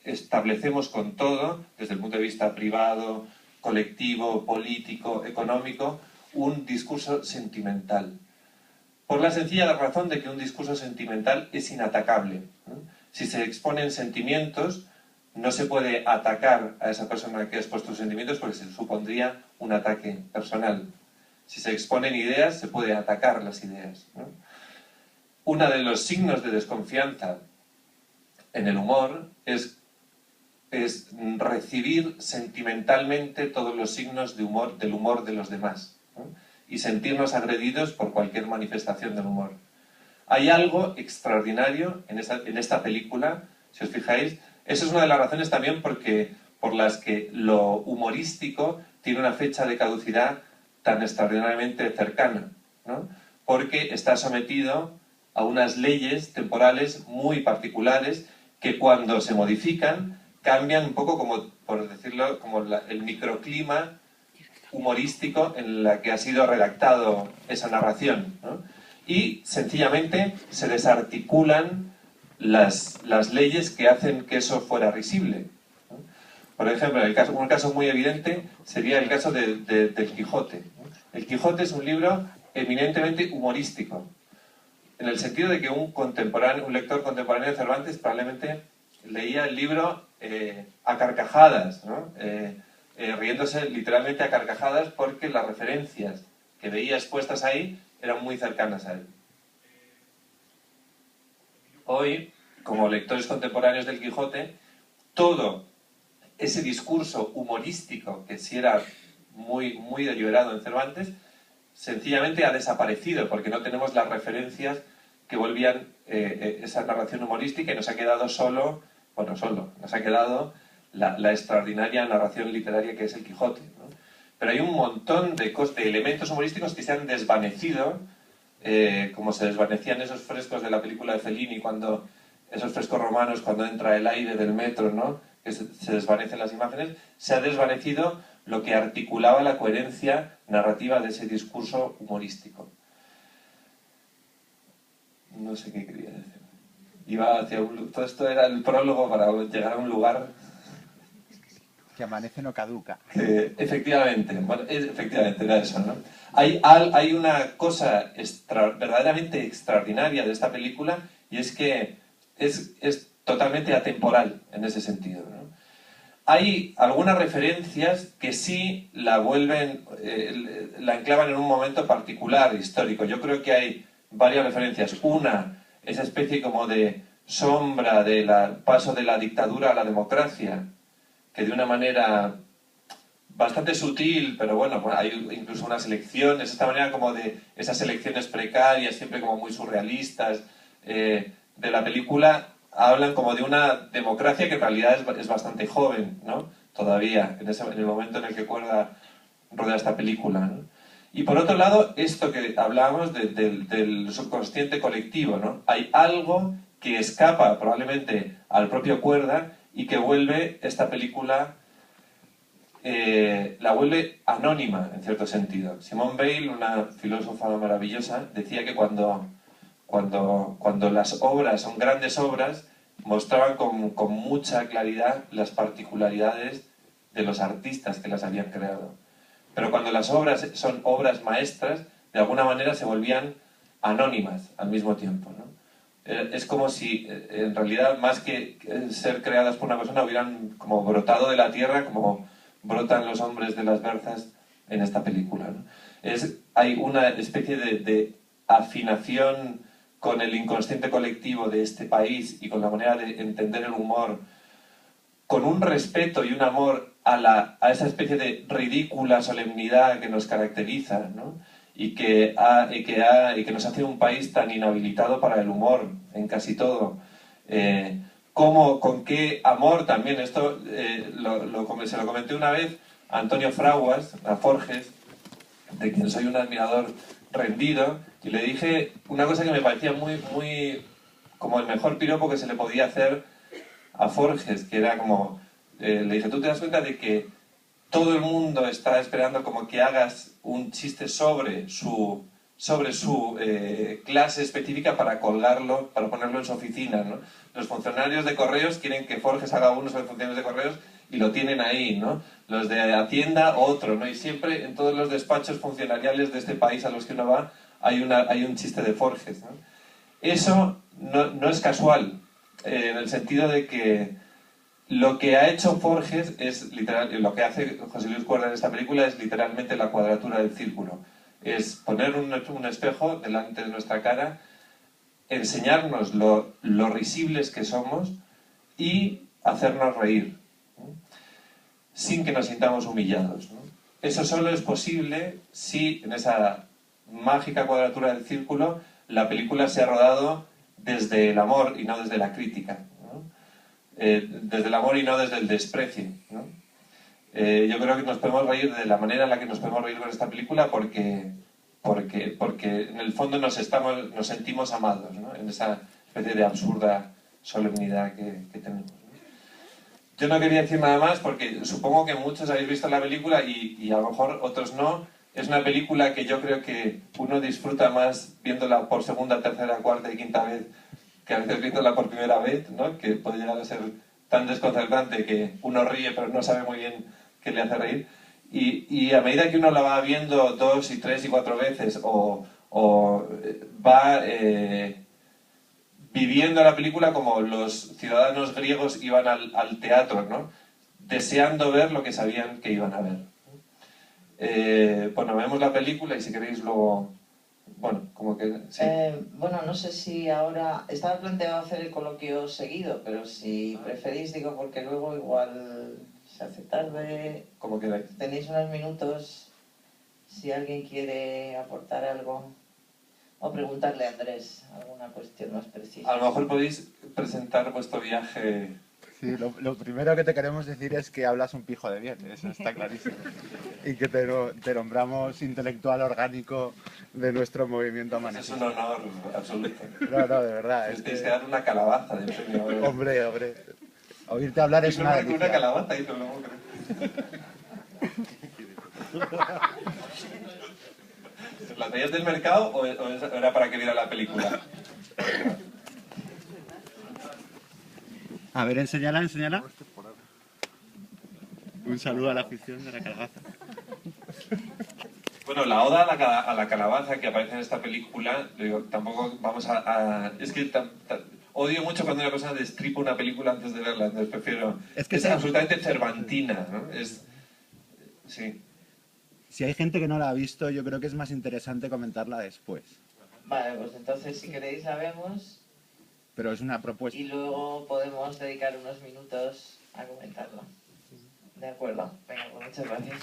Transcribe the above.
establecemos con todo, desde el punto de vista privado, colectivo, político, económico, un discurso sentimental. Por la sencilla razón de que un discurso sentimental es inatacable, ¿no? Si se exponen sentimientos, no se puede atacar a esa persona que ha expuesto sus sentimientos porque se supondría un ataque personal. Si se exponen ideas, se puede atacar las ideas, ¿no? Uno de los signos de desconfianza en el humor es recibir sentimentalmente todos los signos del humor de los demás, ¿no? Y sentirnos agredidos por cualquier manifestación del humor. Hay algo extraordinario en esta película, si os fijáis. Esa es una de las razones también por las que lo humorístico tiene una fecha de caducidad tan extraordinariamente cercana, ¿no? Porque está sometido a unas leyes temporales muy particulares que cuando se modifican cambian un poco, como por decirlo, como el microclima humorístico en la que ha sido redactado esa narración, ¿no? Y sencillamente se desarticulan las leyes que hacen que eso fuera risible, ¿no? Por ejemplo, un caso muy evidente sería el caso del Quijote, ¿no? El Quijote es un libro eminentemente humorístico, en el sentido de que un lector contemporáneo de Cervantes probablemente leía el libro a carcajadas, ¿no? Riéndose literalmente a carcajadas porque las referencias que veía expuestas ahí eran muy cercanas a él. Hoy, como lectores contemporáneos del Quijote, todo ese discurso humorístico que sí era muy, muy deliberado en Cervantes, sencillamente ha desaparecido porque no tenemos las referencias que volvían esa narración humorística y nos ha quedado nos ha quedado la extraordinaria narración literaria que es el Quijote, ¿no? Pero hay un montón de elementos humorísticos que se han desvanecido, como se desvanecían esos frescos de la película de Fellini, esos frescos romanos cuando entra el aire del metro, ¿no? Que se desvanecen las imágenes. Se ha desvanecido lo que articulaba la coherencia narrativa de ese discurso humorístico. No sé qué quería decir. Todo esto era el prólogo para llegar a un lugar que amanece no caduca. Efectivamente, bueno, efectivamente era eso, ¿no? Hay una cosa verdaderamente extraordinaria de esta película y es que es totalmente atemporal en ese sentido, ¿no? Hay algunas referencias que sí la enclavan en un momento particular histórico. Yo creo que hay varias referencias. Una, esa especie como de sombra del paso de la dictadura a la democracia, que de una manera bastante sutil, pero bueno, hay incluso unas elecciones, esta manera como de esas elecciones precarias, siempre como muy surrealistas, de la película, hablan como de una democracia que en realidad es bastante joven, ¿no? Todavía, en el momento en el que rodea esta película, ¿no? Y por otro lado, esto que hablábamos del subconsciente colectivo, ¿no? Hay algo que escapa probablemente al propio Cuerda y que vuelve esta película, la vuelve anónima en cierto sentido. Simone Weil, una filósofa maravillosa, decía que cuando las obras son grandes obras, mostraban con mucha claridad las particularidades de los artistas que las habían creado. Pero cuando las obras son obras maestras, de alguna manera se volvían anónimas al mismo tiempo, ¿no? Es como si, en realidad, más que ser creadas por una persona, hubieran como brotado de la tierra, como brotan los hombres de las berzas en esta película, ¿no? Hay una especie de afinación con el inconsciente colectivo de este país y con la manera de entender el humor, con un respeto y un amor a esa especie de ridícula solemnidad que nos caracteriza, ¿no? Y que nos hace un país tan inhabilitado para el humor en casi todo. Con qué amor también, esto se lo comenté una vez a Antonio Fraguas, a Forges, de quien soy un admirador rendido, y le dije una cosa que me parecía muy, muy como el mejor piropo que se le podía hacer a Forges, que era como, le dije, ¿tú te das cuenta de que todo el mundo está esperando como que hagas un chiste sobre su sobre su clase específica para colgarlo, para ponerlo en su oficina, ¿no? Los funcionarios de correos quieren que Forges haga uno sobre funcionarios de correos y lo tienen ahí, ¿no? Los de Hacienda, otro, ¿no? Y siempre en todos los despachos funcionariales de este país a los que uno va hay un chiste de Forges, ¿no? Eso no es casual, en el sentido de que lo que ha hecho Forges es literal, lo que hace José Luis Cuerda en esta película es literalmente la cuadratura del círculo. Es poner un espejo delante de nuestra cara, enseñarnos lo risibles que somos y hacernos reír, ¿no? Sin que nos sintamos humillados, ¿no? Eso solo es posible si en esa mágica cuadratura del círculo la película se ha rodado desde el amor y no desde la crítica, ¿no? Desde el amor y no desde el desprecio, ¿no? Yo creo que nos podemos reír de la manera en la que nos podemos reír con esta película porque en el fondo nos sentimos amados, ¿no? En esa especie de absurda solemnidad que tenemos, ¿no? Yo no quería decir nada más porque supongo que muchos habéis visto la película y a lo mejor otros no. Es una película que yo creo que uno disfruta más viéndola por segunda, tercera, cuarta y quinta vez que a veces viéndola por primera vez, ¿no? Que puede llegar a ser tan desconcertante que uno ríe pero no sabe muy bien qué le hace reír. Y a medida que uno la va viendo 2 y 3 y 4 veces o va viviendo la película como los ciudadanos griegos iban al teatro, ¿no? Deseando ver lo que sabían que iban a ver. Bueno, vemos la película y si queréis luego... Bueno, como que... Sí. Bueno, no sé si ahora... Estaba planteado hacer el coloquio seguido, pero si preferís, digo, porque luego igual se hace tarde. Como queráis. Tenéis unos minutos, si alguien quiere aportar algo. O preguntarle a Andrés alguna cuestión más precisa. A lo mejor podéis presentar vuestro viaje... Sí, lo primero que te queremos decir es que hablas un pijo de bien, eso está clarísimo. Y que te nombramos intelectual orgánico de nuestro movimiento Es Amanecer. un honor absoluto. No, de verdad. Tenéis que dar una calabaza de premio. Hombre. Oírte hablar es una Una delicia. calabaza y no lo creo. ¿La traías del mercado o era para que viera la película? A ver, enséñala. Un saludo a la afición de la calabaza. Bueno, la oda a la calabaza que aparece en esta película, digo, tampoco vamos es que odio mucho cuando una persona destripa una película antes de verla, entonces prefiero... Es absolutamente cervantina, ¿no? Sí. Si hay gente que no la ha visto, yo creo que es más interesante comentarla después. Vale, pues entonces si queréis la vemos Pero es una propuesta. y luego podemos dedicar unos minutos a comentarlo. De acuerdo. Venga, pues muchas gracias.